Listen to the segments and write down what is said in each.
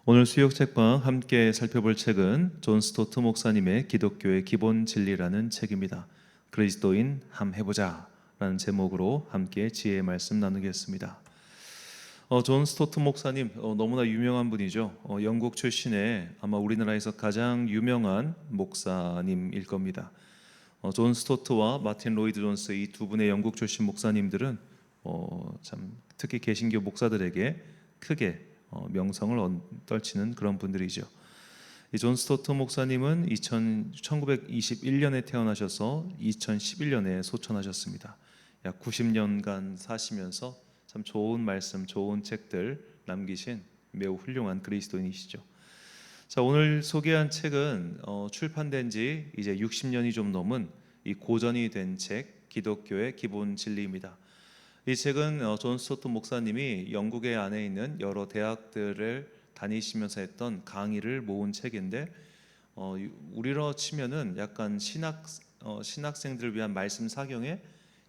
오늘 수yok 책방 함께 살펴볼 책은 존 스토트 목사님의 기독교의 기본 진리라는 책입니다. 그리스도인 함 해보자 라는 제목으로 함께 지혜의 말씀 나누겠습니다. 존 스토트 목사님 너무나 유명한 분이죠. 영국 출신의 아마 우리나라에서 가장 유명한 목사님일 겁니다. 존 스토트와 마틴 로이드 존스 이 두 분의 영국 출신 목사님들은 참 특히 개신교 목사들에게 크게 명성을 떨치는 그런 분들이죠. 이 존 스토트 목사님은 1921년에 태어나셔서 2011년에 소천하셨습니다. 약 90년간 사시면서 참 좋은 말씀, 좋은 책들 남기신 매우 훌륭한 그리스도인이시죠. 자, 오늘 소개한 책은 출판된 지 이제 60년이 좀 넘은 이 고전이 된 책, 기독교의 기본 진리입니다. 이 책은 존 스토트 목사님이 영국의 안에 있는 여러 대학들을 다니시면서 했던 강의를 모은 책인데 우리로 치면은 약간 신학생들을 위한 말씀 사경회,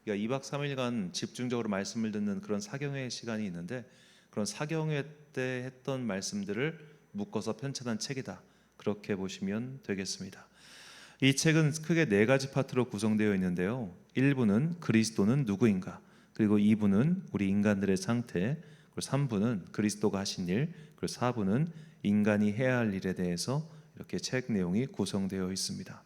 그러니까 2박 3일간 집중적으로 말씀을 듣는 그런 사경회 시간이 있는데 그런 사경회 때 했던 말씀들을 묶어서 편찬한 책이다. 그렇게 보시면 되겠습니다. 이 책은 크게 네 가지 파트로 구성되어 있는데요. 1부는 그리스도는 누구인가, 그리고 2부는 우리 인간들의 상태, 그리고 3부는 그리스도가 하신 일, 그리고 4부는 인간이 해야 할 일에 대해서 이렇게 책 내용이 구성되어 있습니다.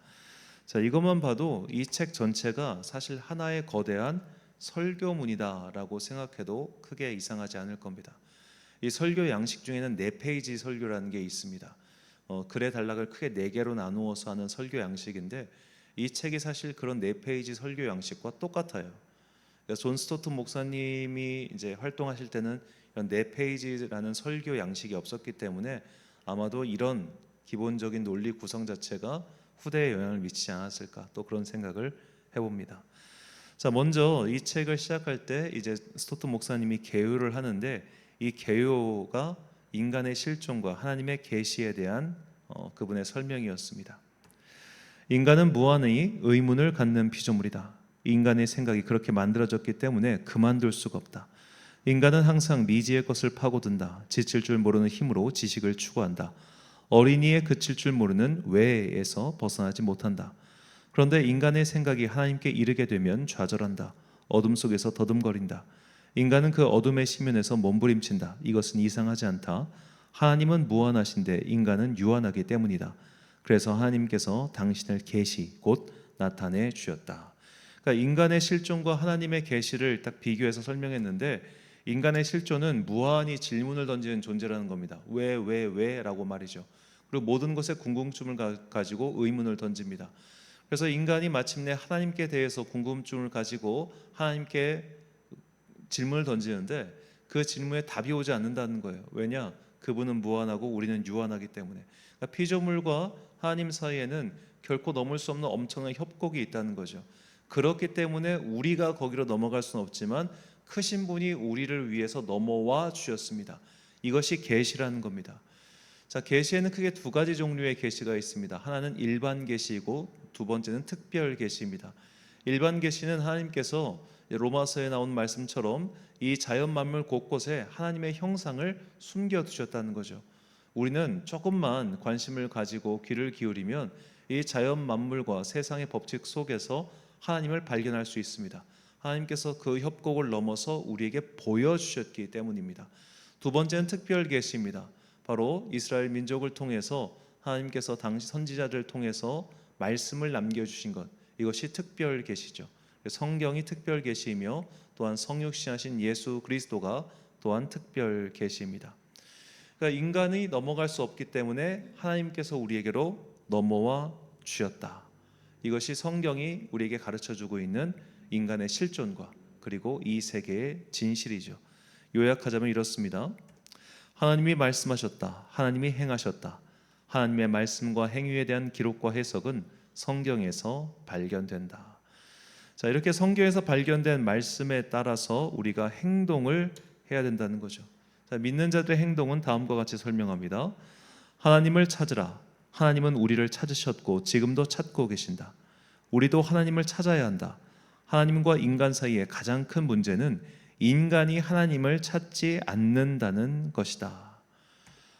자, 이것만 봐도 이 책 전체가 사실 하나의 거대한 설교문이다라고 생각해도 크게 이상하지 않을 겁니다. 이 설교 양식 중에는 4페이지 설교라는 게 있습니다. 글의 단락을 크게 4개로 나누어서 하는 설교 양식인데 이 책이 사실 그런 4페이지 설교 양식과 똑같아요. 존 스토트 목사님이 이제 활동하실 때는 이런 4페이지라는 설교 양식이 없었기 때문에 아마도 이런 기본적인 논리 구성 자체가 후대에 영향을 미치지 않았을까, 또 그런 생각을 해봅니다. 자, 먼저 이 책을 시작할 때 이제 스토트 목사님이 개요를 하는데 이 개요가 인간의 실존과 하나님의 계시에 대한 그분의 설명이었습니다. 인간은 무한의 의문을 갖는 피조물이다. 인간의 생각이 그렇게 만들어졌기 때문에 그만둘 수가 없다. 인간은 항상 미지의 것을 파고든다. 지칠 줄 모르는 힘으로 지식을 추구한다. 어린이의 그칠 줄 모르는 외에서 벗어나지 못한다. 그런데 인간의 생각이 하나님께 이르게 되면 좌절한다. 어둠 속에서 더듬거린다. 인간은 그 어둠의 시면에서 몸부림친다. 이것은 이상하지 않다. 하나님은 무한하신데 인간은 유한하기 때문이다. 그래서 하나님께서 당신을 계시 곧 나타내 주셨다. 그러니까 인간의 실존과 하나님의 계시를 딱 비교해서 설명했는데 인간의 실존은 무한히 질문을 던지는 존재라는 겁니다. 왜 라고 말이죠. 그리고 모든 것에 궁금증을 가지고 의문을 던집니다. 그래서 인간이 마침내 하나님께 대해서 궁금증을 가지고 하나님께 질문을 던지는데 그 질문에 답이 오지 않는다는 거예요. 왜냐? 그분은 무한하고 우리는 유한하기 때문에. 그러니까 피조물과 하나님 사이에는 결코 넘을 수 없는 엄청난 협곡이 있다는 거죠. 그렇기 때문에 우리가 거기로 넘어갈 수는 없지만 크신 분이 우리를 위해서 넘어와 주셨습니다. 이것이 계시라는 겁니다. 자, 계시에는 크게 두 가지 종류의 계시가 있습니다. 하나는 일반 계시이고 두 번째는 특별 계시입니다. 일반 계시는 하나님께서 로마서에 나온 말씀처럼 이 자연 만물 곳곳에 하나님의 형상을 숨겨 두셨다는 거죠. 우리는 조금만 관심을 가지고 귀를 기울이면 이 자연 만물과 세상의 법칙 속에서 하나님을 발견할 수 있습니다. 하나님께서 그 협곡을 넘어서 우리에게 보여주셨기 때문입니다. 두 번째는 특별 계시입니다. 바로 이스라엘 민족을 통해서 하나님께서 당시 선지자들을 통해서 말씀을 남겨주신 것, 이것이 특별 계시죠. 성경이 특별 계시이며 또한 성육신하신 예수 그리스도가 또한 특별 계시입니다. 그러니까 인간이 넘어갈 수 없기 때문에 하나님께서 우리에게로 넘어와 주셨다. 이것이 성경이 우리에게 가르쳐주고 있는 인간의 실존과 그리고 이 세계의 진실이죠. 요약하자면 이렇습니다. 하나님이 말씀하셨다. 하나님이 행하셨다. 하나님의 말씀과 행위에 대한 기록과 해석은 성경에서 발견된다. 자, 이렇게 성경에서 발견된 말씀에 따라서 우리가 행동을 해야 된다는 거죠. 자, 믿는 자들의 행동은 다음과 같이 설명합니다. 하나님을 찾으라. 하나님은 우리를 찾으셨고 지금도 찾고 계신다. 우리도 하나님을 찾아야 한다. 하나님과 인간 사이의 가장 큰 문제는 인간이 하나님을 찾지 않는다는 것이다.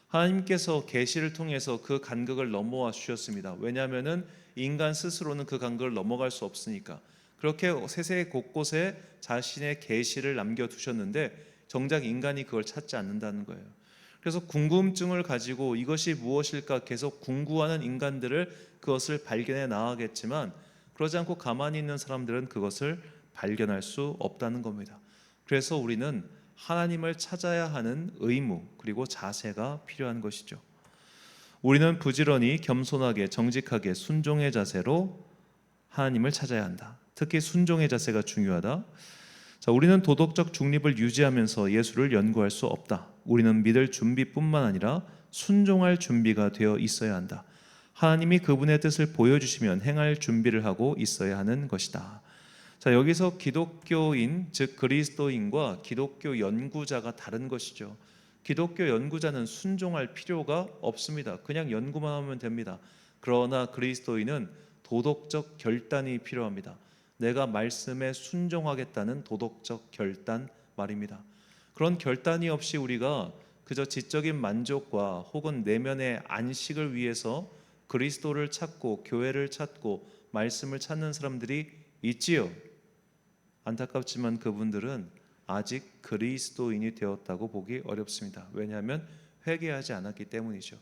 하나님께서 계시를 통해서 그 간극을 넘어와 주셨습니다. 왜냐하면은 인간 스스로는 그 간극을 넘어갈 수 없으니까. 그렇게 세세 곳곳에 자신의 계시를 남겨두셨는데 정작 인간이 그걸 찾지 않는다는 거예요. 그래서 궁금증을 가지고 이것이 무엇일까 계속 궁구하는 인간들을 그것을 발견해 나가겠지만 그러지 않고 가만히 있는 사람들은 그것을 발견할 수 없다는 겁니다. 그래서 우리는 하나님을 찾아야 하는 의무 그리고 자세가 필요한 것이죠. 우리는 부지런히 겸손하게 정직하게 순종의 자세로 하나님을 찾아야 한다. 특히 순종의 자세가 중요하다. 자, 우리는 도덕적 중립을 유지하면서 예수를 연구할 수 없다. 우리는 믿을 준비뿐만 아니라 순종할 준비가 되어 있어야 한다. 하나님이 그분의 뜻을 보여주시면 행할 준비를 하고 있어야 하는 것이다. 자, 여기서 기독교인 즉 그리스도인과 기독교 연구자가 다른 것이죠. 기독교 연구자는 순종할 필요가 없습니다. 그냥 연구만 하면 됩니다. 그러나 그리스도인은 도덕적 결단이 필요합니다. 내가 말씀에 순종하겠다는 도덕적 결단 말입니다. 그런 결단이 없이 우리가 그저 지적인 만족과 혹은 내면의 안식을 위해서 그리스도를 찾고 교회를 찾고 말씀을 찾는 사람들이 있지요. 안타깝지만 그분들은 아직 그리스도인이 되었다고 보기 어렵습니다. 왜냐하면 회개하지 않았기 때문이죠.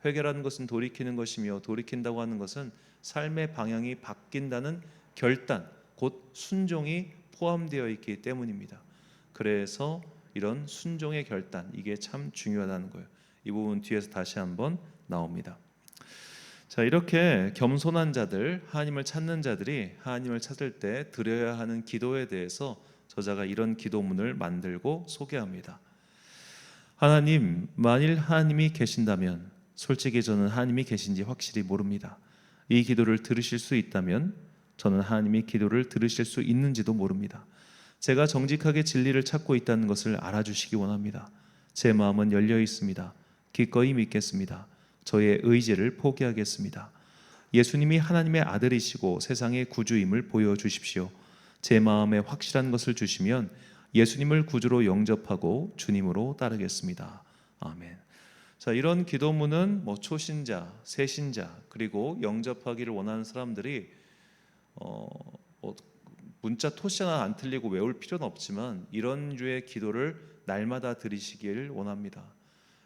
회개라는 것은 돌이키는 것이며 돌이킨다고 하는 것은 삶의 방향이 바뀐다는 결단, 곧 순종이 포함되어 있기 때문입니다. 그래서 이런 순종의 결단, 이게 참 중요하다는 거예요. 이 부분 뒤에서 다시 한번 나옵니다. 자, 이렇게 겸손한 자들, 하나님을 찾는 자들이 하나님을 찾을 때 드려야 하는 기도에 대해서 저자가 이런 기도문을 만들고 소개합니다. 하나님, 만일 하나님이 계신다면, 솔직히 저는 하나님이 계신지 확실히 모릅니다. 이 기도를 들으실 수 있다면 저는 하나님이 기도를 들으실 수 있는지도 모릅니다. 제가 정직하게 진리를 찾고 있다는 것을 알아주시기 원합니다. 제 마음은 열려 있습니다. 기꺼이 믿겠습니다. 저의 의지를 포기하겠습니다. 예수님이 하나님의 아들이시고 세상의 구주임을 보여주십시오. 제 마음에 확실한 것을 주시면 예수님을 구주로 영접하고 주님으로 따르겠습니다. 아멘. 자, 이런 기도문은 초신자, 새신자 그리고 영접하기를 원하는 사람들이 문자 토시 하나 안 틀리고 외울 필요는 없지만 이런 류의 기도를 날마다 드리시길 원합니다.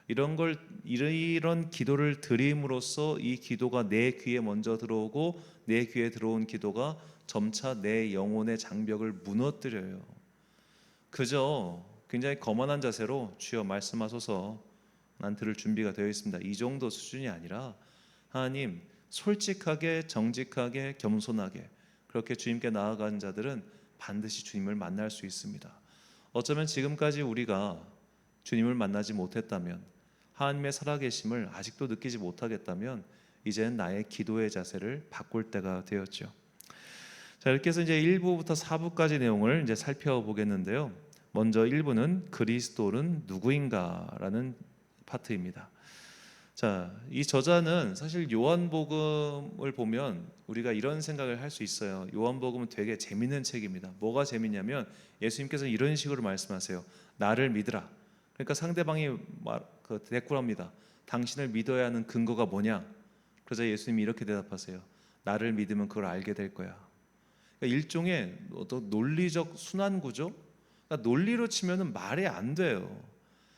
이런 기도를 드림으로써 이 기도가 내 귀에 먼저 들어오고 내 귀에 들어온 기도가 점차 내 영혼의 장벽을 무너뜨려요. 그저 굉장히 거만한 자세로 주여 말씀하소서 난 들을 준비가 되어 있습니다. 이 정도 수준이 아니라 하나님 솔직하게 정직하게 겸손하게 그렇게 주님께 나아간 자들은 반드시 주님을 만날 수 있습니다. 어쩌면 지금까지 우리가 주님을 만나지 못했다면 하나님의 살아계심을 아직도 느끼지 못하겠다면 이제는 나의 기도의 자세를 바꿀 때가 되었죠. 자, 이렇게 해서 이제 1부부터 4부까지 내용을 이제 살펴보겠는데요. 먼저 1부는 그리스도는 누구인가라는 파트입니다. 자, 이 저자는 사실 요한복음을 보면 우리가 이런 생각을 할 수 있어요. 요한복음은 되게 재밌는 책입니다. 뭐가 재밌냐면 예수님께서 이런 식으로 말씀하세요. 나를 믿으라. 그러니까 상대방이 대꾸합니다. 당신을 믿어야 하는 근거가 뭐냐? 그러자 예수님이 이렇게 대답하세요. 나를 믿으면 그걸 알게 될 거야. 그러니까 일종의 논리적 순환 구조? 그러니까 논리로 치면은 말이 안 돼요.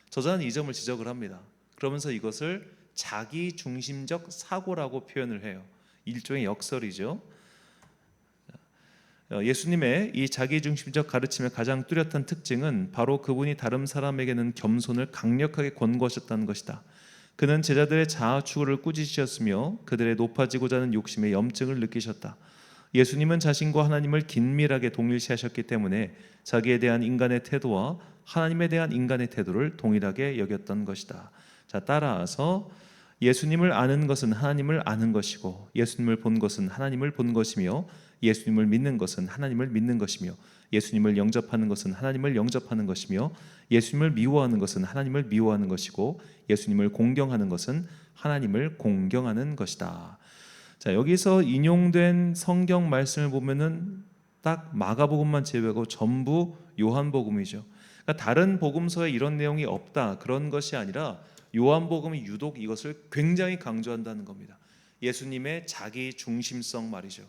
저자는 이 점을 지적을 합니다. 그러면서 이것을 자기 중심적 사고라고 표현을 해요. 일종의 역설이죠. 예수님의 이 자기중심적 가르침의 가장 뚜렷한 특징은 바로 그분이 다른 사람에게는 겸손을 강력하게 권고하셨다는 것이다. 그는 제자들의 자아 추구를 꾸짖으셨으며 그들의 높아지고자 하는 욕심에 염증을 느끼셨다. 예수님은 자신과 하나님을 긴밀하게 동일시하셨기 때문에 자기에 대한 인간의 태도와 하나님에 대한 인간의 태도를 동일하게 여겼던 것이다. 자, 따라서 예수님을 아는 것은 하나님을 아는 것이고 예수님을 본 것은 하나님을 본 것이며 예수님을 믿는 것은 하나님을 믿는 것이며 예수님을 영접하는 것은 하나님을 영접하는 것이며 예수님을 미워하는 것은 하나님을 미워하는 것이고 예수님을 공경하는 것은 하나님을 공경하는 것이다. 자, 여기서 인용된 성경 말씀을 보면은 딱 마가복음만 제외하고 전부 요한복음이죠. 그러니까 다른 복음서에 이런 내용이 없다 그런 것이 아니라 요한복음이 유독 이것을 굉장히 강조한다는 겁니다. 예수님의 자기 중심성 말이죠.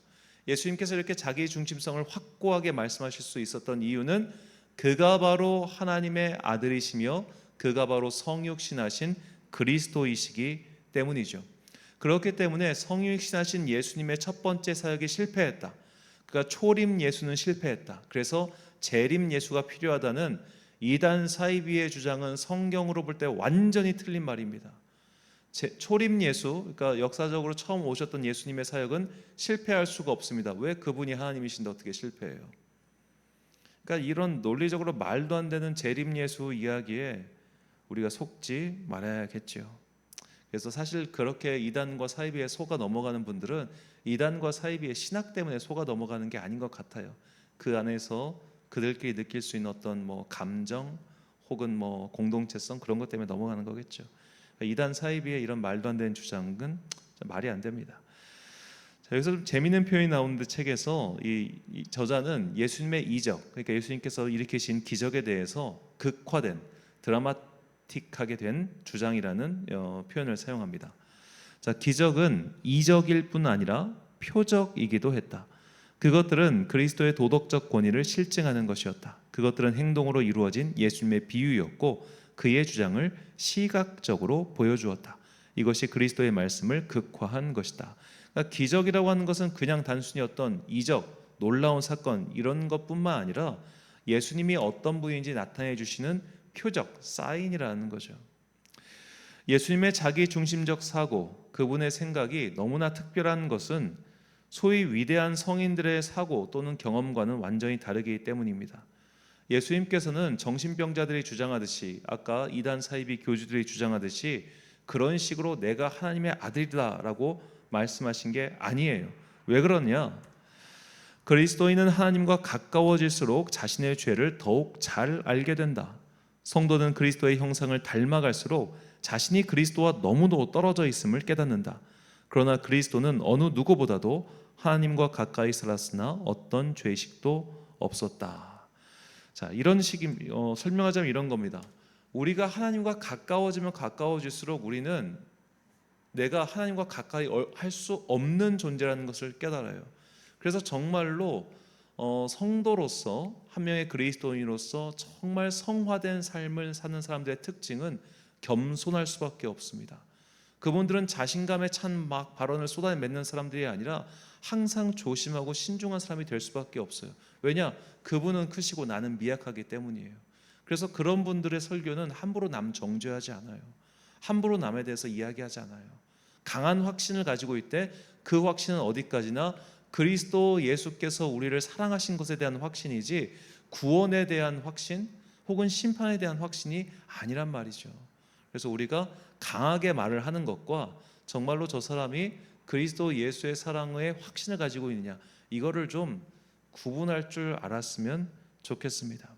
예수님께서 이렇게 자기 중심성을 확고하게 말씀하실 수 있었던 이유는 그가 바로 하나님의 아들이시며 그가 바로 성육신하신 그리스도이시기 때문이죠. 그렇기 때문에 성육신하신 예수님의 첫 번째 사역이 실패했다. 그가 초림 예수는 실패했다. 그래서 재림 예수가 필요하다는 이단 사이비의 주장은 성경으로 볼 때 완전히 틀린 말입니다. 초림 예수, 그러니까 역사적으로 처음 오셨던 예수님의 사역은 실패할 수가 없습니다. 왜? 그분이 하나님이신데 어떻게 실패해요? 그러니까 이런 논리적으로 말도 안 되는 재림 예수 이야기에 우리가 속지 말아야겠죠. 그래서 사실 그렇게 이단과 사이비에 속아 넘어가는 분들은 이단과 사이비의 신학 때문에 속아 넘어가는 게 아닌 것 같아요. 그 안에서 그들끼리 느낄 수 있는 어떤 감정 혹은 공동체성 그런 것 때문에 넘어가는 거겠죠. 이단 사이비의 이런 말도 안 되는 주장은 말이 안 됩니다. 자, 여기서 좀 재미있는 표현이 나오는데 책에서 이 저자는 예수님의 이적, 그러니까 예수님께서 일으키신 기적에 대해서 극화된 드라마틱하게 된 주장이라는 표현을 사용합니다. 자, 기적은 이적일 뿐 아니라 표적이기도 했다. 그것들은 그리스도의 도덕적 권위를 실증하는 것이었다. 그것들은 행동으로 이루어진 예수님의 비유였고 그의 주장을 시각적으로 보여주었다. 이것이 그리스도의 말씀을 극화한 것이다. 그러니까 기적이라고 하는 것은 그냥 단순히 어떤 이적, 놀라운 사건 이런 것뿐만 아니라 예수님이 어떤 분인지 나타내 주시는 표적, 사인이라는 거죠. 예수님의 자기 중심적 사고, 그분의 생각이 너무나 특별한 것은 소위 위대한 성인들의 사고 또는 경험과는 완전히 다르기 때문입니다. 예수님께서는 정신병자들이 주장하듯이 아까 이단 사이비 교주들이 주장하듯이 그런 식으로 내가 하나님의 아들이다라고 말씀하신 게 아니에요. 왜 그러냐? 그리스도인은 하나님과 가까워질수록 자신의 죄를 더욱 잘 알게 된다. 성도는 그리스도의 형상을 닮아갈수록 자신이 그리스도와 너무도 떨어져 있음을 깨닫는다. 그러나 그리스도는 어느 누구보다도 하나님과 가까이 살았으나 어떤 죄식도 없었다. 자, 이런 식이 설명하자면 이런 겁니다. 우리가 하나님과 가까워지면 가까워질수록 우리는 내가 하나님과 가까이 할 수 없는 존재라는 것을 깨달아요. 그래서 정말로 성도로서 한 명의 그리스도인으로서 정말 성화된 삶을 사는 사람들의 특징은 겸손할 수밖에 없습니다. 그분들은 자신감에 찬 막 발언을 쏟아내는 사람들이 아니라 항상 조심하고 신중한 사람이 될 수밖에 없어요. 왜냐? 그분은 크시고 나는 미약하기 때문이에요. 그래서 그런 분들의 설교는 함부로 남 정죄하지 않아요. 함부로 남에 대해서 이야기하지 않아요. 강한 확신을 가지고 있대. 그 확신은 어디까지나 그리스도 예수께서 우리를 사랑하신 것에 대한 확신이지 구원에 대한 확신 혹은 심판에 대한 확신이 아니란 말이죠. 그래서 우리가 강하게 말을 하는 것과 정말로 저 사람이 그리스도 예수의 사랑의 확신을 가지고 있느냐, 이거를 좀 구분할 줄 알았으면 좋겠습니다.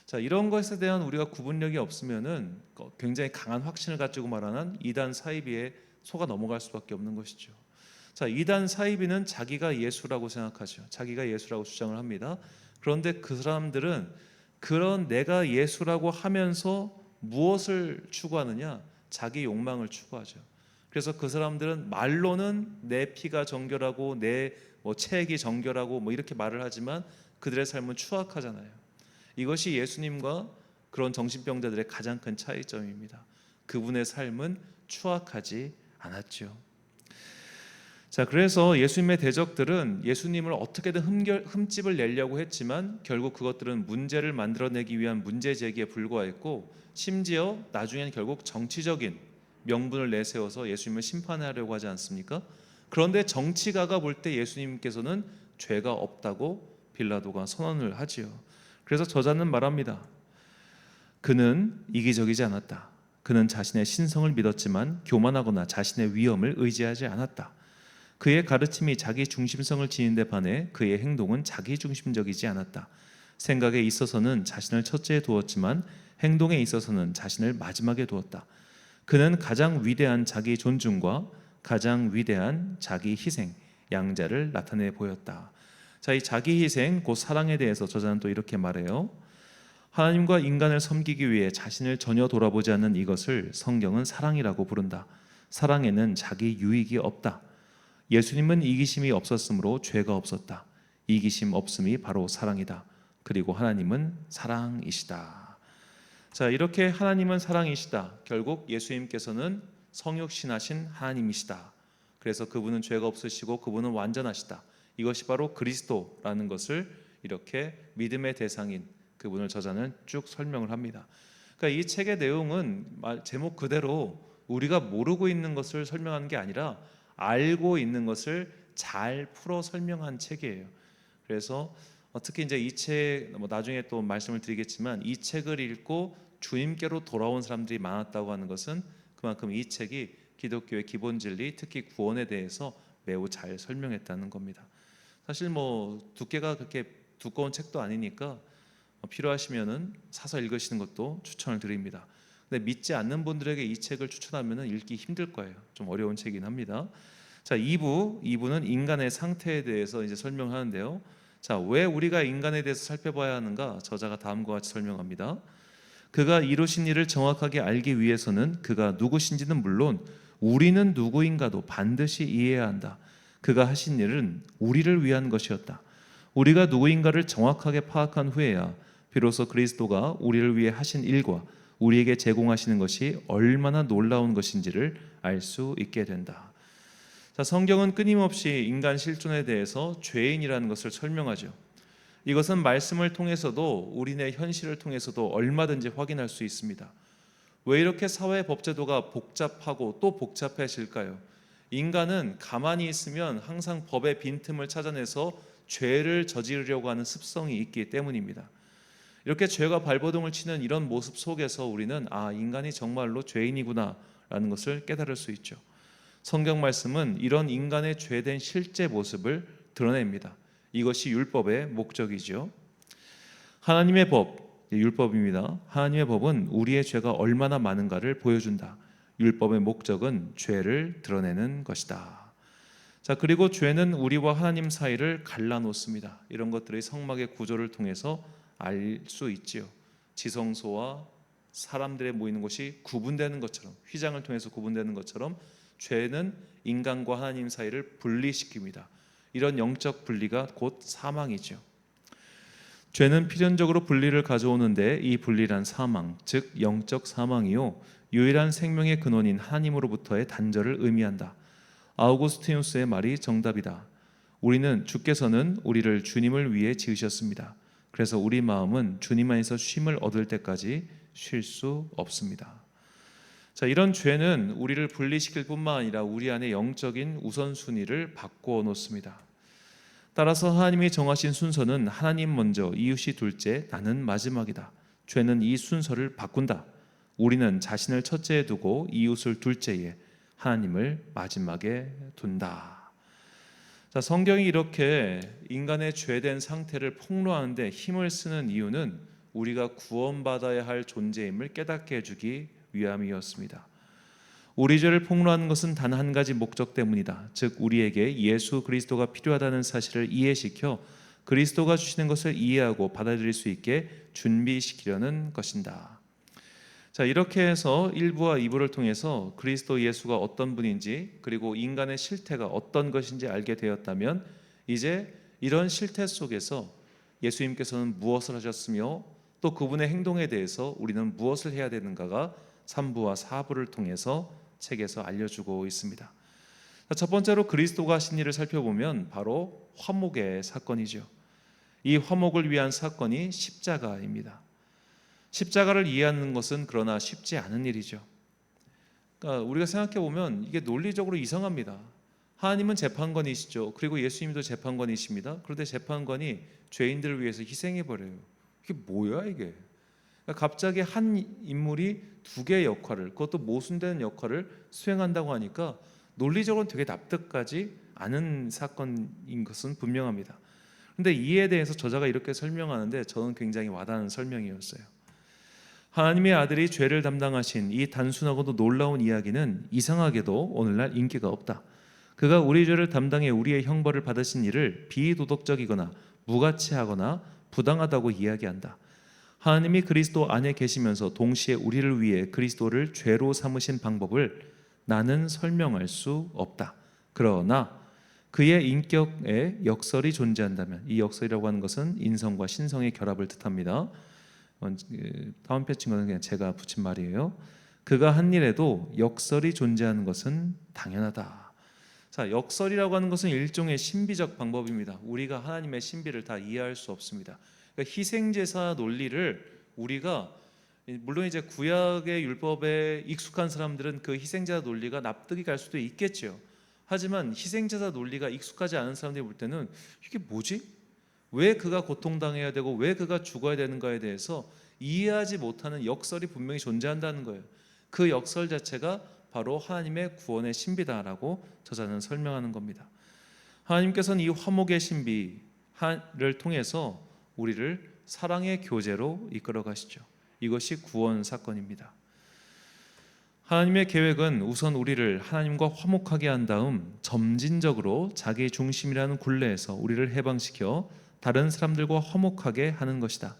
자, 이런 것에 대한 우리가 구분력이 없으면은 굉장히 강한 확신을 가지고 말하는 이단 사이비에 속아 넘어갈 수밖에 없는 것이죠. 자, 이단 사이비는 자기가 예수라고 생각하죠. 자기가 예수라고 주장을 합니다. 그런데 그 사람들은 그런 내가 예수라고 하면서 무엇을 추구하느냐? 자기 욕망을 추구하죠. 그래서 그 사람들은 말로는 내 피가 정결하고 내 체액이 정결하고 이렇게 말을 하지만 그들의 삶은 추악하잖아요. 이것이 예수님과 그런 정신병자들의 가장 큰 차이점입니다. 그분의 삶은 추악하지 않았죠. 자, 그래서 예수님의 대적들은 예수님을 어떻게든 흠집을 내려고 했지만 결국 그것들은 문제를 만들어내기 위한 문제 제기에 불과했고, 심지어 나중에는 결국 정치적인 명분을 내세워서 예수님을 심판하려고 하지 않습니까? 그런데 정치가가 볼 때 예수님께서는 죄가 없다고 빌라도가 선언을 하지요. 그래서 저자는 말합니다. 그는 이기적이지 않았다. 그는 자신의 신성을 믿었지만 교만하거나 자신의 위엄을 의지하지 않았다. 그의 가르침이 자기 중심성을 지닌 데 반해 그의 행동은 자기 중심적이지 않았다. 생각에 있어서는 자신을 첫째에 두었지만 행동에 있어서는 자신을 마지막에 두었다. 그는 가장 위대한 자기 존중과 가장 위대한 자기 희생, 양자를 나타내 보였다. 자, 이 자기 희생, 곧 사랑에 대해서 저자는 또 이렇게 말해요. 하나님과 인간을 섬기기 위해 자신을 전혀 돌아보지 않는 이것을 성경은 사랑이라고 부른다. 사랑에는 자기 유익이 없다. 예수님은 이기심이 없었으므로 죄가 없었다. 이기심 없음이 바로 사랑이다. 그리고 하나님은 사랑이시다. 자, 이렇게 하나님은 사랑이시다. 결국 예수님께서는 성육신하신 하나님이시다. 그래서 그분은 죄가 없으시고 그분은 완전하시다. 이것이 바로 그리스도라는 것을 이렇게 믿음의 대상인 그분을 저자는 쭉 설명을 합니다. 그러니까 이 책의 내용은 제목 그대로 우리가 모르고 있는 것을 설명하는 게 아니라 알고 있는 것을 잘 풀어 설명한 책이에요. 그래서 특히 이제 이 책, 나중에 또 말씀을 드리겠지만 이 책을 읽고 주님께로 돌아온 사람들이 많았다고 하는 것은 그만큼 이 책이 기독교의 기본 진리, 특히 구원에 대해서 매우 잘 설명했다는 겁니다. 사실 두께가 그렇게 두꺼운 책도 아니니까 필요하시면은 사서 읽으시는 것도 추천을 드립니다. 근데 믿지 않는 분들에게 이 책을 추천하면은 읽기 힘들 거예요. 좀 어려운 책이긴 합니다. 자, 2부는 인간의 상태에 대해서 이제 설명하는데요. 자, 왜 우리가 인간에 대해서 살펴봐야 하는가? 저자가 다음과 같이 설명합니다. 그가 이루신 일을 정확하게 알기 위해서는 그가 누구신지는 물론 우리는 누구인가도 반드시 이해해야 한다. 그가 하신 일은 우리를 위한 것이었다. 우리가 누구인가를 정확하게 파악한 후에야 비로소 그리스도가 우리를 위해 하신 일과 우리에게 제공하시는 것이 얼마나 놀라운 것인지를 알 수 있게 된다. 자, 성경은 끊임없이 인간 실존에 대해서 죄인이라는 것을 설명하죠. 이것은 말씀을 통해서도 우리네 현실을 통해서도 얼마든지 확인할 수 있습니다. 왜 이렇게 사회 법제도가 복잡하고 또 복잡해질까요? 인간은 가만히 있으면 항상 법의 빈틈을 찾아내서 죄를 저지르려고 하는 습성이 있기 때문입니다. 이렇게 죄가 발버둥을 치는 이런 모습 속에서 우리는 인간이 정말로 죄인이구나 라는 것을 깨달을 수 있죠. 성경 말씀은 이런 인간의 죄된 실제 모습을 드러냅니다. 이것이 율법의 목적이죠. 하나님의 법, 율법입니다. 하나님의 법은 우리의 죄가 얼마나 많은가를 보여준다. 율법의 목적은 죄를 드러내는 것이다. 자, 그리고 죄는 우리와 하나님 사이를 갈라놓습니다. 이런 것들이 성막의 구조를 통해서 알 수 있지요. 지성소와 사람들의 모이는 곳이 구분되는 것처럼, 휘장을 통해서 구분되는 것처럼 죄는 인간과 하나님 사이를 분리시킵니다. 이런 영적 분리가 곧 사망이죠. 죄는 필연적으로 분리를 가져오는데 이 분리란 사망, 즉 영적 사망이요 유일한 생명의 근원인 하나님으로부터의 단절을 의미한다. 아우구스티누스의 말이 정답이다. 우리는 주께서는 우리를 주님을 위해 지으셨습니다. 그래서 우리 마음은 주님 안에서 쉼을 얻을 때까지 쉴 수 없습니다. 자, 이런 죄는 우리를 분리시킬 뿐만 아니라 우리 안에 영적인 우선순위를 바꾸어 놓습니다. 따라서 하나님이 정하신 순서는 하나님 먼저, 이웃이 둘째, 나는 마지막이다. 죄는 이 순서를 바꾼다. 우리는 자신을 첫째에 두고 이웃을 둘째에, 하나님을 마지막에 둔다. 자, 성경이 이렇게 인간의 죄된 상태를 폭로하는데 힘을 쓰는 이유는 우리가 구원받아야 할 존재임을 깨닫게 해주기 위함이었습니다. 우리 죄를 폭로하는 것은 단 한 가지 목적 때문이다. 즉 우리에게 예수 그리스도가 필요하다는 사실을 이해시켜 그리스도가 주시는 것을 이해하고 받아들일 수 있게 준비시키려는 것이다. 자, 이렇게 해서 1부와 2부를 통해서 그리스도 예수가 어떤 분인지 그리고 인간의 실태가 어떤 것인지 알게 되었다면 이제 이런 실태 속에서 예수님께서는 무엇을 하셨으며 또 그분의 행동에 대해서 우리는 무엇을 해야 되는가가 3부와 4부를 통해서 책에서 알려주고 있습니다. 첫 번째로 그리스도가 하신 일을 살펴보면 바로 화목의 사건이죠. 이 화목을 위한 사건이 십자가입니다. 십자가를 이해하는 것은 그러나 쉽지 않은 일이죠. 그러니까 우리가 생각해 보면 이게 논리적으로 이상합니다. 하나님은 재판관이시죠. 그리고 예수님도 재판관이십니다. 그런데 재판관이 죄인들을 위해서 희생해 버려요. 이게 뭐야 이게? 그러니까 갑자기 한 인물이 두 개의 역할을, 그것도 모순되는 역할을 수행한다고 하니까 논리적으로는 되게 납득하지 않은 사건인 것은 분명합니다. 그런데 이에 대해서 저자가 이렇게 설명하는데 저는 굉장히 와닿는 설명이었어요. 하나님의 아들이 죄를 담당하신 이 단순하고도 놀라운 이야기는 이상하게도 오늘날 인기가 없다. 그가 우리 죄를 담당해 우리의 형벌을 받으신 일을 비도덕적이거나 무가치하거나 부당하다고 이야기한다. 하나님이 그리스도 안에 계시면서 동시에 우리를 위해 그리스도를 죄로 삼으신 방법을 나는 설명할 수 없다. 그러나 그의 인격에 역설이 존재한다면, 이 역설이라고 하는 것은 인성과 신성의 결합을 뜻합니다. 다운 패친 거는 그냥 제가 붙인 말이에요. 그가 한 일에도 역설이 존재하는 것은 당연하다. 자, 역설이라고 하는 것은 일종의 신비적 방법입니다. 우리가 하나님의 신비를 다 이해할 수 없습니다. 그러니까 희생제사 논리를 우리가, 물론 이제 구약의 율법에 익숙한 사람들은 그 희생제사 논리가 납득이 갈 수도 있겠죠. 하지만 희생제사 논리가 익숙하지 않은 사람들이 볼 때는 이게 뭐지? 왜 그가 고통당해야 되고 왜 그가 죽어야 되는가에 대해서 이해하지 못하는 역설이 분명히 존재한다는 거예요. 그 역설 자체가 바로 하나님의 구원의 신비다라고 저자는 설명하는 겁니다. 하나님께서는 이 화목의 신비를 통해서 우리를 사랑의 교제로 이끌어 가시죠. 이것이 구원 사건입니다. 하나님의 계획은 우선 우리를 하나님과 화목하게 한 다음 점진적으로 자기 중심이라는 굴레에서 우리를 해방시켜 다른 사람들과 화목하게 하는 것이다.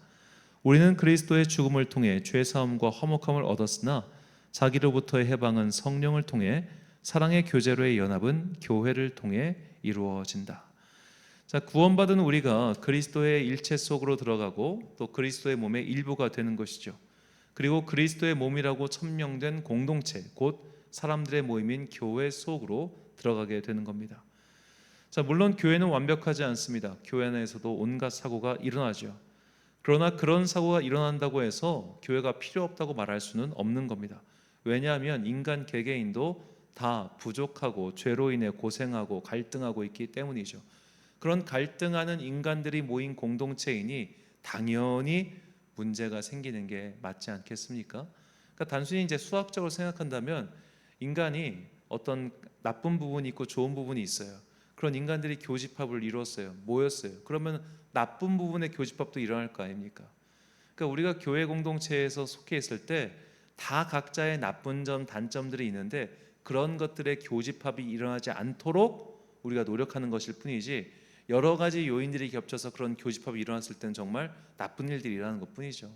우리는 그리스도의 죽음을 통해 죄사함과 화목함을 얻었으나 자기로부터의 해방은 성령을 통해 사랑의 교제로의 연합은 교회를 통해 이루어진다. 자, 구원받은 우리가 그리스도의 일체 속으로 들어가고 또 그리스도의 몸의 일부가 되는 것이죠. 그리고 그리스도의 몸이라고 천명된 공동체, 곧 사람들의 모임인 교회 속으로 들어가게 되는 겁니다. 자, 물론 교회는 완벽하지 않습니다. 교회 안에서도 온갖 사고가 일어나죠. 그러나 그런 사고가 일어난다고 해서 교회가 필요 없다고 말할 수는 없는 겁니다. 왜냐하면 인간 개개인도 다 부족하고 죄로 인해 고생하고 갈등하고 있기 때문이죠. 그런 갈등하는 인간들이 모인 공동체이니 당연히 문제가 생기는 게 맞지 않겠습니까? 그러니까 단순히 이제 수학적으로 생각한다면 인간이 어떤 나쁜 부분이 있고 좋은 부분이 있어요. 그런 인간들이 교집합을 이뤘어요. 모였어요. 그러면 나쁜 부분의 교집합도 일어날 거 아닙니까? 그러니까 우리가 교회 공동체에서 속해 있을 때 다 각자의 나쁜 점, 단점들이 있는데 그런 것들의 교집합이 일어나지 않도록 우리가 노력하는 것일 뿐이지, 여러 가지 요인들이 겹쳐서 그런 교집합이 일어났을 때는 정말 나쁜 일들이 일어나는 것뿐이죠.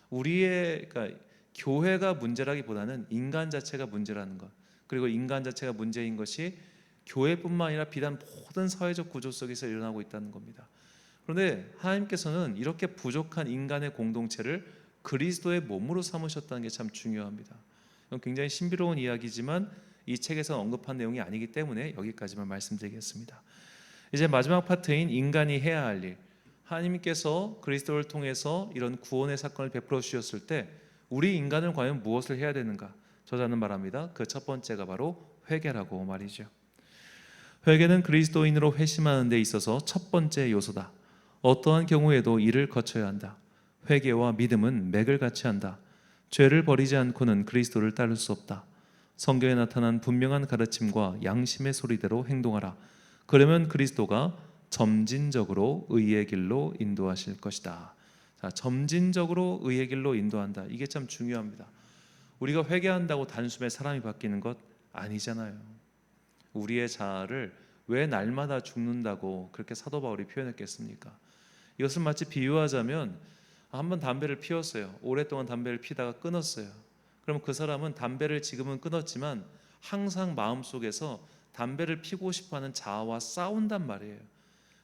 그러니까 교회가 문제라기보다는 인간 자체가 문제라는 것, 그리고 인간 자체가 문제인 것이 교회뿐만 아니라 비단 모든 사회적 구조 속에서 일어나고 있다는 겁니다. 그런데 하나님께서는 이렇게 부족한 인간의 공동체를 그리스도의 몸으로 삼으셨다는 게 참 중요합니다. 굉장히 신비로운 이야기지만 이 책에서 언급한 내용이 아니기 때문에 여기까지만 말씀드리겠습니다. 이제 마지막 파트인 인간이 해야 할 일, 하나님께서 그리스도를 통해서 이런 구원의 사건을 베풀어 주셨을 때 우리 인간은 과연 무엇을 해야 되는가? 저자는 말합니다. 그 첫 번째가 바로 회개라고 말이죠. 회개는 그리스도인으로 회심하는 데 있어서 첫 번째 요소다. 어떠한 경우에도 이를 거쳐야 한다. 회개와 믿음은 맥을 같이 한다. 죄를 버리지 않고는 그리스도를 따를 수 없다. 성경에 나타난 분명한 가르침과 양심의 소리대로 행동하라. 그러면 그리스도가 점진적으로 의의 길로 인도하실 것이다. 자, 점진적으로 의의 길로 인도한다. 이게 참 중요합니다. 우리가 회개한다고 단숨에 사람이 바뀌는 것 아니잖아요. 우리의 자아를 왜 날마다 죽는다고 그렇게 사도 바울이 표현했겠습니까? 이것을 마치 비유하자면 한번 담배를 피웠어요. 오랫동안 담배를 피다가 끊었어요. 그럼 그 사람은 담배를 지금은 끊었지만 항상 마음속에서 담배를 피고 싶어하는 자아와 싸운단 말이에요.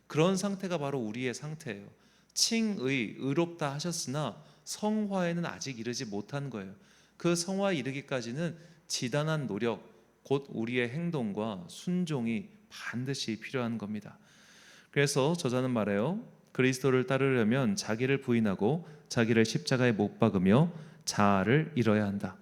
그런 상태가 바로 우리의 상태예요. 칭의, 의롭다 하셨으나 성화에는 아직 이르지 못한 거예요. 그 성화에 이르기까지는 지단한 노력, 곧 우리의 행동과 순종이 반드시 필요한 겁니다. 그래서 저자는 말해요. 그리스도를 따르려면 자기를 부인하고 자기를 십자가에 못 박으며 자아를 잃어야 한다.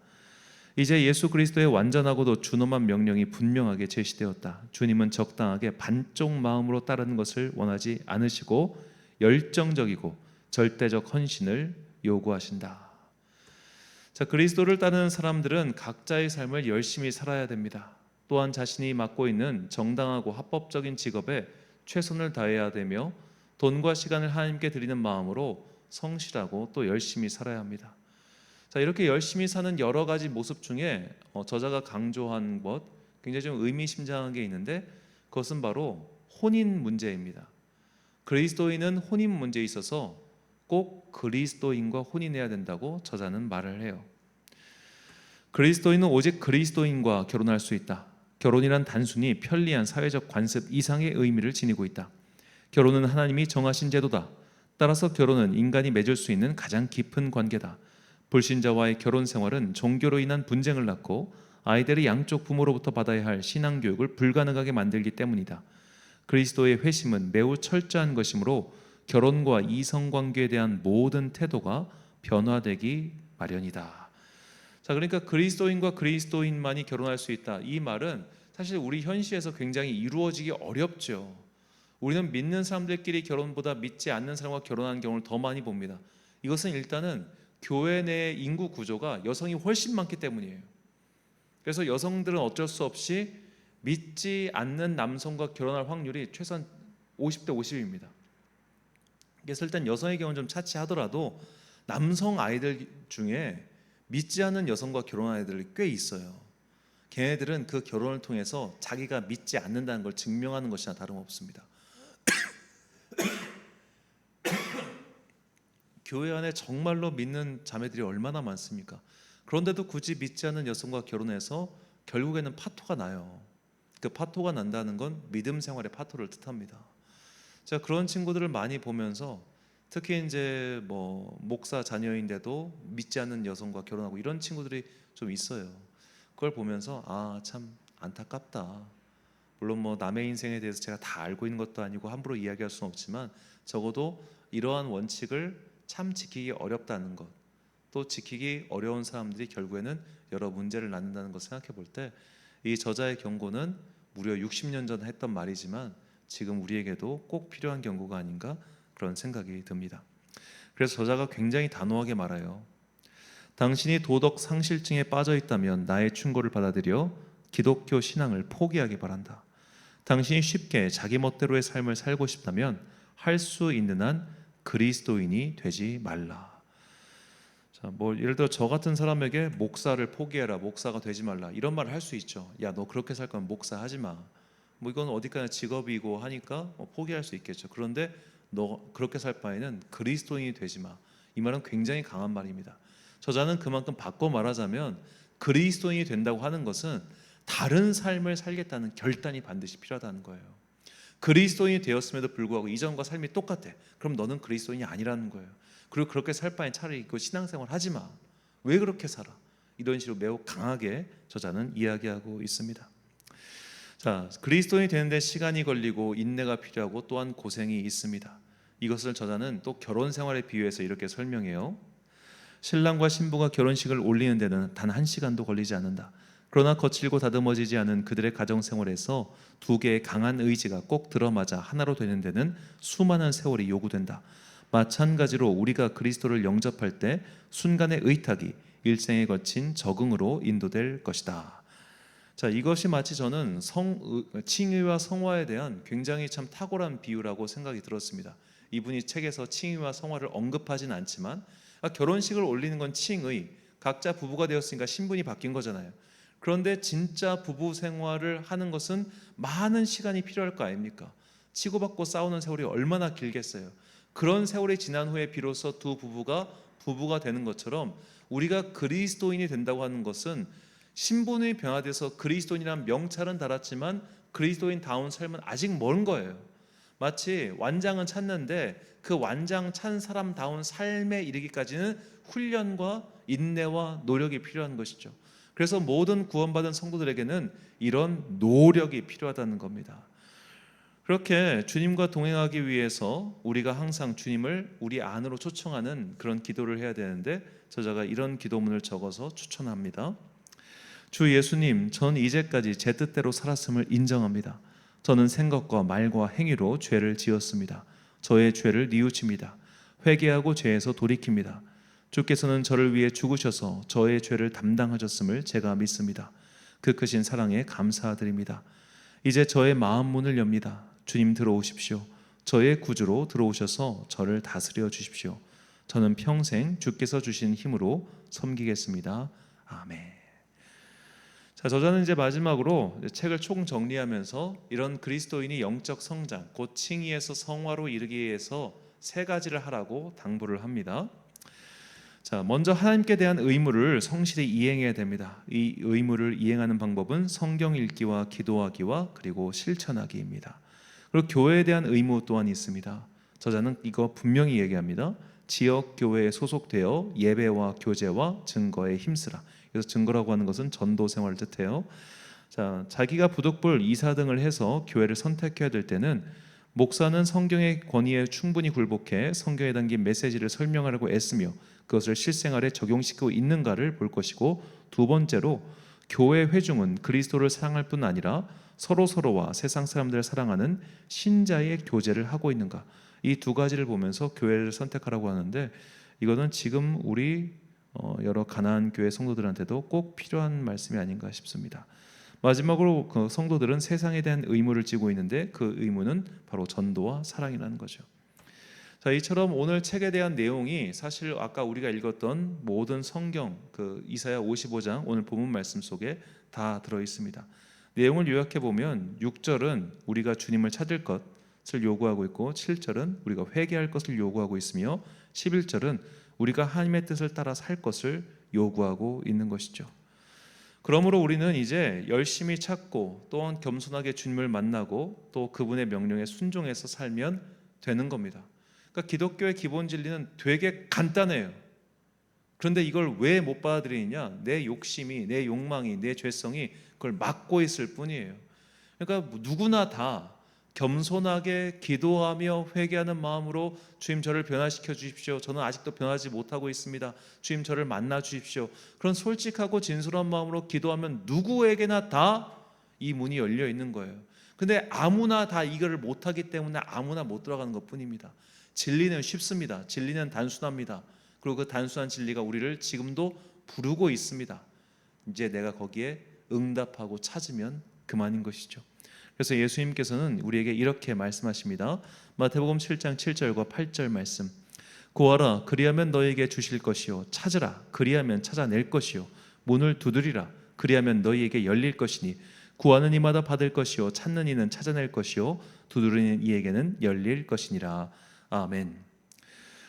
이제 예수 그리스도의 완전하고도 준엄한 명령이 분명하게 제시되었다. 주님은 적당하게 반쪽 마음으로 따르는 것을 원하지 않으시고 열정적이고 절대적 헌신을 요구하신다. 자, 그리스도를 따르는 사람들은 각자의 삶을 열심히 살아야 됩니다. 또한 자신이 맡고 있는 정당하고 합법적인 직업에 최선을 다해야 되며 돈과 시간을 하나님께 드리는 마음으로 성실하고 또 열심히 살아야 합니다. 자, 이렇게 열심히 사는 여러 가지 모습 중에 저자가 강조한 것, 굉장히 좀 의미심장한 게 있는데 그것은 바로 혼인 문제입니다. 그리스도인은 혼인 문제에 있어서 꼭 꼭 그리스도인과 혼인해야 된다고 저자는 말을 해요. 그리스도인은 오직 그리스도인과 결혼할 수 있다. 결혼이란 단순히 편리한 사회적 관습 이상의 의미를 지니고 있다. 결혼은 하나님이 정하신 제도다. 따라서 결혼은 인간이 맺을 수 있는 가장 깊은 관계다. 불신자와의 결혼 생활은 종교로 인한 분쟁을 낳고 아이들이 양쪽 부모로부터 받아야 할 신앙 교육을 불가능하게 만들기 때문이다. 그리스도의 회심은 매우 철저한 것이므로 결혼과 이성관계에 대한 모든 태도가 변화되기 마련이다. 자, 그러니까 그리스도인과 그리스도인만이 결혼할 수 있다. 이 말은 사실 우리 현실에서 굉장히 이루어지기 어렵죠. 우리는 믿는 사람들끼리 결혼보다 믿지 않는 사람과 결혼하는 경우를 더 많이 봅니다. 이것은 일단은 교회 내 인구 구조가 여성이 훨씬 많기 때문이에요. 그래서 여성들은 어쩔 수 없이 믿지 않는 남성과 결혼할 확률이 최소한 50대 50입니다. 그래서 일단 여성의 경우는 좀 차치하더라도 남성 아이들 중에 믿지 않는 여성과 결혼한 아이들이 꽤 있어요. 걔네들은 그 결혼을 통해서 자기가 믿지 않는다는 걸 증명하는 것이나 다름없습니다. 교회 안에 정말로 믿는 자매들이 얼마나 많습니까? 그런데도 굳이 믿지 않는 여성과 결혼해서 결국에는 파토가 나요. 그 파토가 난다는 건 믿음 생활의 파토를 뜻합니다. 제가 그런 친구들을 많이 보면서 특히 이제 뭐 목사 자녀인데도 믿지 않는 여성과 결혼하고 이런 친구들이 좀 있어요. 그걸 보면서 아, 참 안타깝다. 물론 뭐 남의 인생에 대해서 제가 다 알고 있는 것도 아니고 함부로 이야기할 수는 없지만 적어도 이러한 원칙을 참 지키기 어렵다는 것, 또 지키기 어려운 사람들이 결국에는 여러 문제를 낳는다는 것 생각해 볼 때 이 저자의 경고는 무려 60년 전 했던 말이지만 지금 우리에게도 꼭 필요한 경고가 아닌가 그런 생각이 듭니다. 그래서 저자가 굉장히 단호하게 말해요. 당신이 도덕 상실증에 빠져 있다면 나의 충고를 받아들여 기독교 신앙을 포기하기 바란다. 당신이 쉽게 자기 멋대로의 삶을 살고 싶다면 할 수 있는 한 그리스도인이 되지 말라. 자, 뭐 예를 들어 저 같은 사람에게 목사를 포기해라, 목사가 되지 말라 이런 말을 할 수 있죠. 야, 너 그렇게 살 거면 목사 하지 마. 뭐 이건 어디까지나 직업이고 하니까 포기할 수 있겠죠. 그런데 너 그렇게 살 바에는 그리스도인이 되지 마. 이 말은 굉장히 강한 말입니다. 저자는 그만큼 바꿔 말하자면 그리스도인이 된다고 하는 것은 다른 삶을 살겠다는 결단이 반드시 필요하다는 거예요. 그리스도인이 되었음에도 불구하고 이전과 삶이 똑같아. 그럼 너는 그리스도인이 아니라는 거예요. 그리고 그렇게 살 바엔 차라리 그 신앙생활 하지 마. 왜 그렇게 살아? 이런 식으로 매우 강하게 저자는 이야기하고 있습니다. 자, 그리스도인이 되는데 시간이 걸리고 인내가 필요하고 또한 고생이 있습니다. 이것을 저자는 또 결혼 생활에 비유해서 이렇게 설명해요. 신랑과 신부가 결혼식을 올리는 데는 단 1시간도 걸리지 않는다. 그러나 거칠고 다듬어지지 않은 그들의 가정 생활에서 두 개의 강한 의지가 꼭 들어맞아 하나로 되는 데는 수많은 세월이 요구된다. 마찬가지로 우리가 그리스도를 영접할 때 순간의 의탁이 일생에 거친 적응으로 인도될 것이다. 자, 이것이 마치 저는 칭의와 성화에 대한 굉장히 참 탁월한 비유라고 생각이 들었습니다. 이분이 책에서 칭의와 성화를 언급하진 않지만 결혼식을 올리는 건 칭의, 각자 부부가 되었으니까 신분이 바뀐 거잖아요. 그런데 진짜 부부 생활을 하는 것은 많은 시간이 필요할 거 아닙니까? 치고받고 싸우는 세월이 얼마나 길겠어요. 그런 세월이 지난 후에 비로소 두 부부가 되는 것처럼 우리가 그리스도인이 된다고 하는 것은 신분이 변화돼서 그리스도인이란 명찰은 달았지만 그리스도인다운 삶은 아직 먼 거예요. 마치 완장은 찾는데 그 완장 찬 사람다운 삶에 이르기까지는 훈련과 인내와 노력이 필요한 것이죠. 그래서 모든 구원받은 성도들에게는 이런 노력이 필요하다는 겁니다. 그렇게 주님과 동행하기 위해서 우리가 항상 주님을 우리 안으로 초청하는 그런 기도를 해야 되는데 저자가 이런 기도문을 적어서 추천합니다. 주 예수님, 전 이제까지 제 뜻대로 살았음을 인정합니다. 저는 생각과 말과 행위로 죄를 지었습니다. 저의 죄를 뉘우칩니다. 회개하고 죄에서 돌이킵니다. 주께서는 저를 위해 죽으셔서 저의 죄를 담당하셨음을 제가 믿습니다. 그 크신 사랑에 감사드립니다. 이제 저의 마음 문을 엽니다. 주님 들어오십시오. 저의 구주로 들어오셔서 저를 다스려 주십시오. 저는 평생 주께서 주신 힘으로 섬기겠습니다. 아멘. 자, 저자는 이제 마지막으로 책을 총 정리하면서 이런 그리스도인이 영적 성장, 곧 칭의에서 성화로 이르기 위해서 세 가지를 하라고 당부를 합니다. 자, 먼저 하나님께 대한 의무를 성실히 이행해야 됩니다. 이 의무를 이행하는 방법은 성경 읽기와 기도하기와 그리고 실천하기입니다. 그리고 교회에 대한 의무 또한 있습니다. 저자는 이거 분명히 얘기합니다. 지역 교회에 소속되어 예배와 교제와 증거에 힘쓰라. 그래서 증거라고 하는 것은 전도 생활을 뜻해요. 자, 자기가 부득불 이사 등을 해서 교회를 선택해야 될 때는 목사는 성경의 권위에 충분히 굴복해 성경에 담긴 메시지를 설명하려고 애쓰며 그것을 실생활에 적용시키고 있는가를 볼 것이고, 두 번째로 교회 회중은 그리스도를 사랑할 뿐 아니라 서로서로와 세상 사람들을 사랑하는 신자의 교제를 하고 있는가, 이 두 가지를 보면서 교회를 선택하라고 하는데, 이거는 지금 우리 여러 가나안 교회 성도들한테도 꼭 필요한 말씀이 아닌가 싶습니다. 마지막으로 그 성도들은 세상에 대한 의무를 지고 있는데 그 의무는 바로 전도와 사랑이라는 거죠. 자, 이처럼 오늘 책에 대한 내용이 사실 아까 우리가 읽었던 모든 성경 그 이사야 55장 오늘 본문 말씀 속에 다 들어 있습니다. 내용을 요약해 보면 6절은 우리가 주님을 찾을 것을 요구하고 있고, 7절은 우리가 회개할 것을 요구하고 있으며, 11절은 우리가 하나님의 뜻을 따라 살 것을 요구하고 있는 것이죠. 그러므로 우리는 이제 열심히 찾고 또한 겸손하게 주님을 만나고 또 그분의 명령에 순종해서 살면 되는 겁니다. 그러니까 기독교의 기본 진리는 되게 간단해요. 그런데 이걸 왜 못 받아들이느냐? 내 욕심이, 내 욕망이, 내 죄성이 그걸 막고 있을 뿐이에요. 그러니까 누구나 다 겸손하게 기도하며 회개하는 마음으로 주님 저를 변화시켜 주십시오. 저는 아직도 변하지 못하고 있습니다. 주님 저를 만나 주십시오. 그런 솔직하고 진솔한 마음으로 기도하면 누구에게나 다 이 문이 열려 있는 거예요. 근데 아무나 다 이거를 못하기 때문에 아무나 못 들어가는 것뿐입니다. 진리는 쉽습니다. 진리는 단순합니다. 그리고 그 단순한 진리가 우리를 지금도 부르고 있습니다. 이제 내가 거기에 응답하고 찾으면 그만인 것이죠. 그래서 예수님께서는 우리에게 이렇게 말씀하십니다. 마태복음 7장 7절과 8절 말씀. 구하라 그리하면 너희에게 주실 것이요, 찾으라 그리하면 찾아낼 것이요, 문을 두드리라 그리하면 너희에게 열릴 것이니 구하는 이마다 받을 것이요, 찾는 이는 찾아낼 것이요, 두드리는 이에게는 열릴 것이니라. 아멘.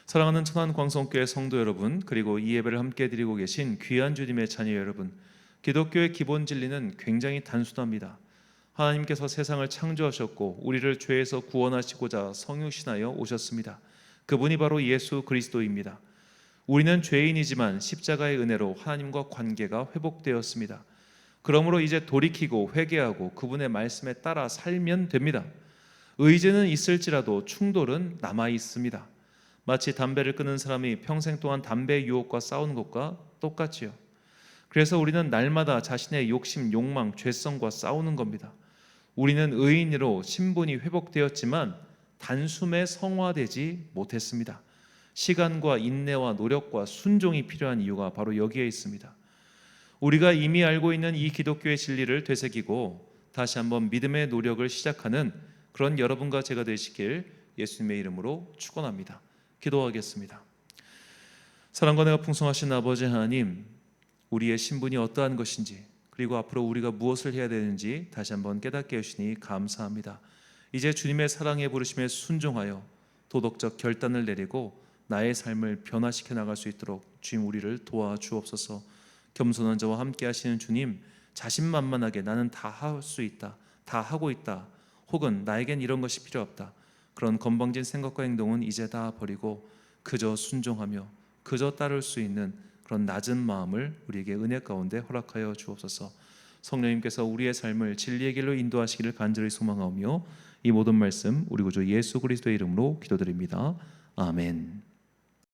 사랑하는 천안광성교회 성도 여러분, 그리고 이 예배를 함께 드리고 계신 귀한 주님의 자녀 여러분, 기독교의 기본 진리는 굉장히 단순합니다. 하나님께서 세상을 창조하셨고 우리를 죄에서 구원하시고자 성육신하여 오셨습니다. 그분이 바로 예수 그리스도입니다. 우리는 죄인이지만 십자가의 은혜로 하나님과 관계가 회복되었습니다. 그러므로 이제 돌이키고 회개하고 그분의 말씀에 따라 살면 됩니다. 의지는 있을지라도 충돌은 남아 있습니다. 마치 담배를 끊는 사람이 평생 동안 담배 유혹과 싸우는 것과 똑같지요. 그래서 우리는 날마다 자신의 욕심, 욕망, 죄성과 싸우는 겁니다. 우리는 의인으로 신분이 회복되었지만 단숨에 성화되지 못했습니다. 시간과 인내와 노력과 순종이 필요한 이유가 바로 여기에 있습니다. 우리가 이미 알고 있는 이 기독교의 진리를 되새기고 다시 한번 믿음의 노력을 시작하는 그런 여러분과 제가 되시길 예수님의 이름으로 축원합니다. 기도하겠습니다. 사랑과 내가 풍성하신 아버지 하나님, 우리의 신분이 어떠한 것인지 그리고 앞으로 우리가 무엇을 해야 되는지 다시 한번 깨닫게 해주시니 감사합니다. 이제 주님의 사랑에 부르심에 순종하여 도덕적 결단을 내리고 나의 삶을 변화시켜 나갈 수 있도록 주님 우리를 도와주옵소서. 겸손한 자와 함께 하시는 주님, 자신만만하게 나는 다 할 수 있다, 다 하고 있다, 혹은 나에겐 이런 것이 필요 없다, 그런 건방진 생각과 행동은 이제 다 버리고 그저 순종하며 그저 따를 수 있는 그런 낮은 마음을 우리에게 은혜 가운데 허락하여 주옵소서. 성령님께서 우리의 삶을 진리의 길로 인도하시기를 간절히 소망하오며 이 모든 말씀 우리 구주 예수 그리스도의 이름으로 기도드립니다. 아멘.